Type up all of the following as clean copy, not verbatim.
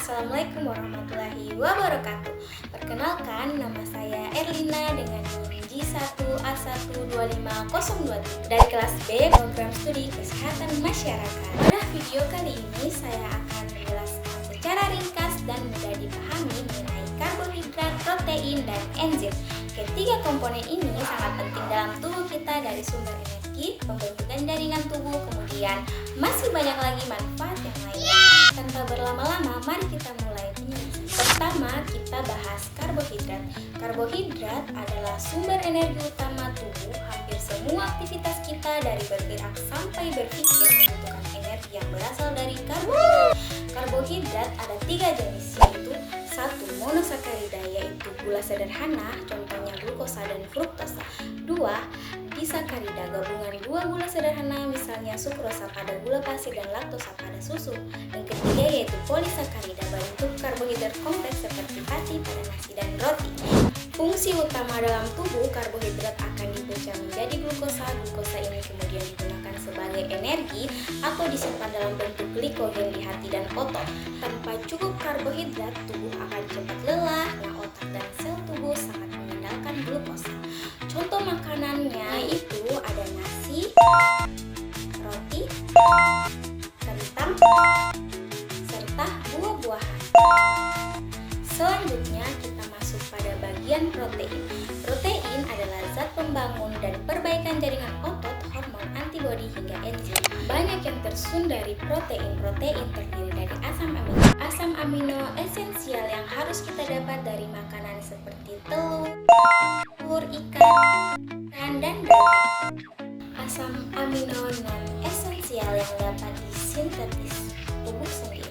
Assalamualaikum warahmatullahi wabarakatuh. Perkenalkan, nama saya Erlina dengan NIM J1A12502 dari kelas B Program Studi Kesehatan Masyarakat. Pada video kali ini saya akan menjelaskan secara ringkas dan mudah dipahami mengenai karbohidrat, protein, dan enzim. Ketiga komponen ini sangat penting dalam tubuh kita dari sumber energi, pembentukan jaringan tubuh, kemudian masih banyak lagi manfaat yang lainnya. Tanpa berlama-lama, mari kita mulai penjelasan. Pertama, kita bahas karbohidrat. Karbohidrat adalah sumber energi utama tubuh. Hampir semua aktivitas kita dari bergerak sampai berpikir membutuhkan energi yang berasal dari karbohidrat. Karbohidrat ada 3 jenis, yaitu 1. Monosakarida, yaitu gula sederhana, contohnya glukosa dan fruktosa. 2. Disakarida, gabungan 2 gula sederhana, misalnya sukrosa pada gula pasir dan laktosa pada susu. Yang ketiga yaitu polisakarida, bentuk karbohidrat kompleks seperti pati pada nasi dan roti. Fungsi utama dalam tubuh, karbohidrat akan dipecah menjadi glukosa. Glukosa ini kemudian digunakan sebagai energi atau disimpan dalam bentuk glikogen di hati dan otot. Tanpa cukup karbohidrat, tubuh akan cepat lelah, otak dan sel tubuh sangat mengandalkan glukosa. Contoh makanannya itu ada nasi, roti, kentang, serta buah-buahan. Selanjutnya kita masuk pada bagian protein. Protein adalah zat pembangun dan perbaikan jaringan otot, hormon, antibodi hingga enzim. Banyak yang tersusun dari protein. Protein terdiri dari asam amino. Asam amino esensial yang harus kita dapat dari makanan seperti telur, ikan, dan daging. Asam amino non esensial yang dapat disintetis tubuh sendiri.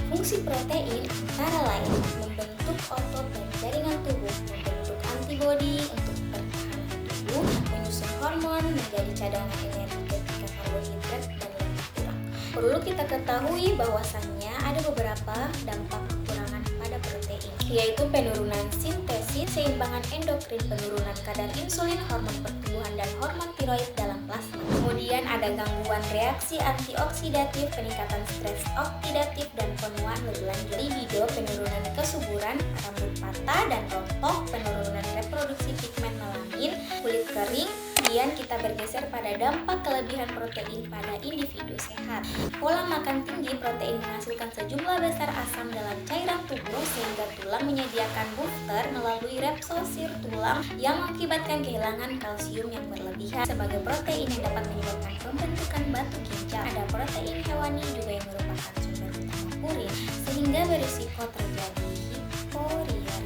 Fungsi protein antara lain membentuk otot dan jaringan tubuh, membentuk antibodi untuk pertahanan tubuh, menyusun hormon, menjadi cadangan energi ketika karbohidrat dan lemak kurang. Perlu kita ketahui bahwasannya ada beberapa dampak kekurangan pada protein, yaitu penurunan sintesis, seimbangan endokrin, penurunan kadar insulin, hormon pertumbuhan, dan hormon tiroid dalam plasma. Kemudian ada gangguan reaksi antioksidatif, peningkatan stres oksidatif, dan penuaan lebih lanjut. Libido, penurunan kesuburan, rambut patah dan rontok, penurunan reproduksi pigmen melanin, kulit kering. Kemudian kita bergeser pada dampak kelebihan protein pada individu sehat. Pola makan tinggi, protein menghasilkan sejumlah besar asam dalam cairan tubuh sehingga tulang menyediakan buffer melalui repsosir tulang yang mengakibatkan kehilangan kalsium yang berlebihan sebagai protein yang dapat menyebabkan pembentukan batu ginjal. Ada protein hewani juga yang merupakan sumber utama purin sehingga berisiko terjadi hiporiorisa.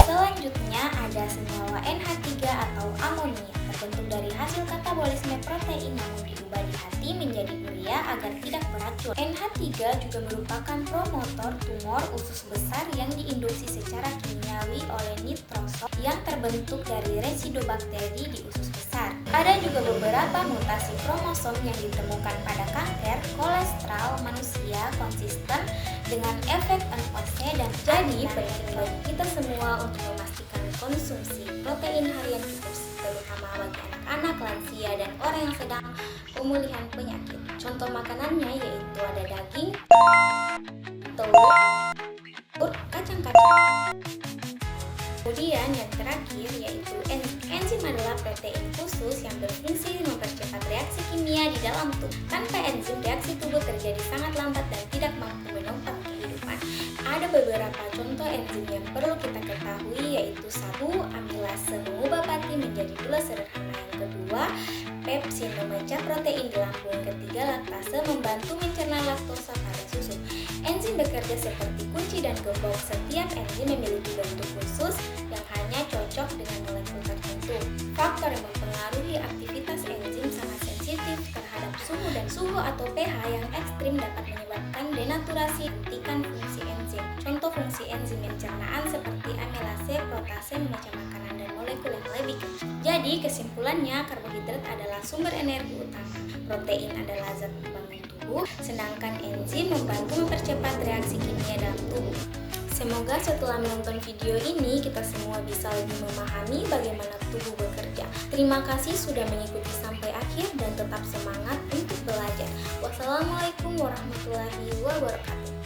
Selanjutnya ada senyawa NH3 atau amonia, terbentuk dari hasil katabolisme protein namun diubah di hati menjadi urea agar tidak beracun. NH3 juga merupakan promotor tumor usus besar yang diinduksi secara kimiawi oleh nitrosom yang terbentuk dari residu bakteri di usus besar. Ada juga beberapa mutasi kromosom yang ditemukan pada kanker kolesterol manusia konsisten dengan efek NOC dan jadi penting bagi kita semua untuk memastikan konsumsi protein harian cukup, terutama bagi anak-anak, lansia, dan orang yang sedang pemulihan penyakit. Contoh makanannya yaitu ada daging, telur, kacang-kacang. Kemudian yang terakhir yaitu enzim adalah protein khusus yang berfungsi mempercepat reaksi kimia di dalam tubuh. Tanpa enzim, reaksi tubuh terjadi sangat lambat dan tidak mampu menopang kehidupan. Ada beberapa contoh enzim yang perlu kita ketahui yaitu 1. Amilase mengubah pati menjadi gula sederhana. Yang kedua, pepsin memecah protein di lambung. Ketiga, laktase membantu mencerna laktosa pada susu. Enzim bekerja seperti kunci dan gembok. Setiap enzim memiliki bentuk khusus yang hanya cocok dengan molekul tertentu. Faktor yang mempengaruhi aktivitas enzim sangat sensitif terhadap suhu dan suhu atau pH yang ekstrim dapat menyebabkan denaturasi, hentikan fungsi enzim. Contoh fungsi enzim pencernaan seperti amilase, protase, memecah makanan, dan molekul yang lebih kecil. Jadi kesimpulannya, karbohidrat adalah sumber energi utama, protein adalah zat pembangun tubuh, sedangkan enzim membantu mempercepat reaksi kimia dalam tubuh. Semoga setelah menonton video ini kita semua bisa lebih memahami bagaimana tubuh bekerja. Terima kasih sudah mengikuti sampai akhir dan tetap semangat untuk belajar. Wassalamualaikum warahmatullahi wabarakatuh.